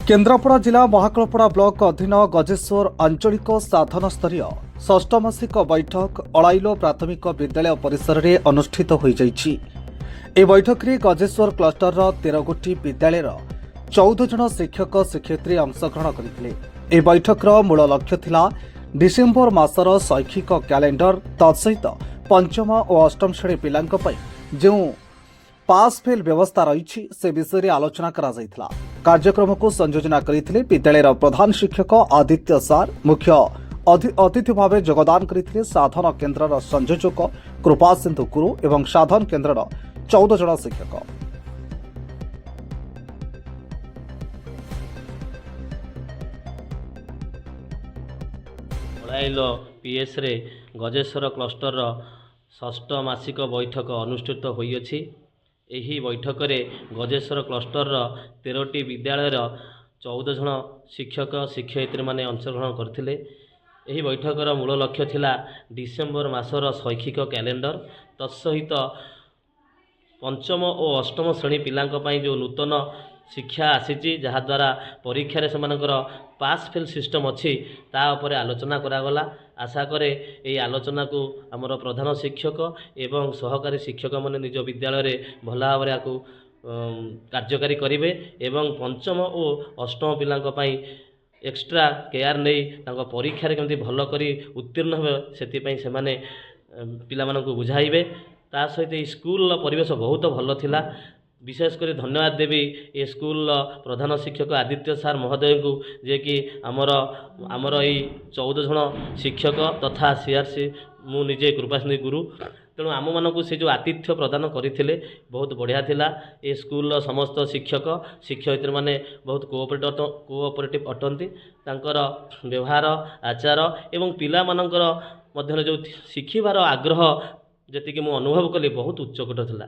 केन्द्रापड़ा जिला महाकलपड़ा ब्लॉक अधीन गजेश्वर आंचलिक साधन स्तरीय षष्ठ मासिक बैठक अड़ाइल प्राथमिक विद्यालय परिसर में अनुष्ठित हो जाइछि। ए बैठक में गजेश्वर क्लस्टर 13 गोटी विद्यालय 14 जन शिक्षक शिक्षयित्री अंशग्रहण करते। बैठक मूल लक्ष्य थिला डिसेम्बर मासर शैक्षिक कैलेंडर तत्सहित पंचम और अष्टम श्रेणी पिलांक पई जो पास फेल व्यवस्था रही से विषय आलोचना करा जायथिला। कार्यक्रम को संयोजना करथिले विद्यालय प्रधान शिक्षक आदित्य सार। मुख्य अतिथि भाव योगदान करथिले साधन केन्द्र संयोजक कृपा सिंधु गुरु एवं साधन केन्द्र 14 जन शिक्षक। अड़ाइल पीएस रे गजेश्वर क्लस्टर षष्ठ मासिक बैठक अनुष्ठित होइछि। एही बैठक में गजेश्वर क्लस्टर 13टी विद्यालय 14 जन शिक्षक शिक्षयित्री माने अंशग्रहण करथिले। एही बैठकर मूल लक्ष्य थिला डिसेम्बर मासर शैक्षिक कैलेंडर तत्सहित पंचम और अष्टम श्रेणी पिलांक पई जो नूतन शिक्षा आसीची जहाद्वारा परीक्षा रे सेमानकर पास फेल सिस्टम अच्छी ता उपरे आलोचना करागला। आशा करे ये आलोचना को आमर प्रधान शिक्षक एवं सहकारी शिक्षक मैंने निज विद्यालय रे भला भाव आकु कार्यकारी करेंगे एवं पंचम और अष्टम पिलांक पई एक्स्ट्रा केयर नहीं परीक्षा रे केमती भल करी उत्तीर्ण हे सेति से माने पिला मानकु बुझाइबे। ता सहित स्कूल परिवेश बहुत भल थिला। विशेषकर धन्यवाद देवी ये स्कूल प्रधान शिक्षक आदित्य सार महोदय को जे कि आमर यही 14 जन शिक्षक तथा सीआरसी मु निजे कृपासिंधु गुरु तेणु आम मानक से जो आतिथ्य प्रदान करते बहुत बढ़िया थिला। ये स्कूल समस्त शिक्षक शिक्षयित्री माने बहुत कोऑपरेटिव अटंती। तांकर व्यवहार आचार एवं पिला मानकर मध्य जो शिखिबार आग्रह जति कि मु अनुभव कली बहुत उच्चकोट थिला।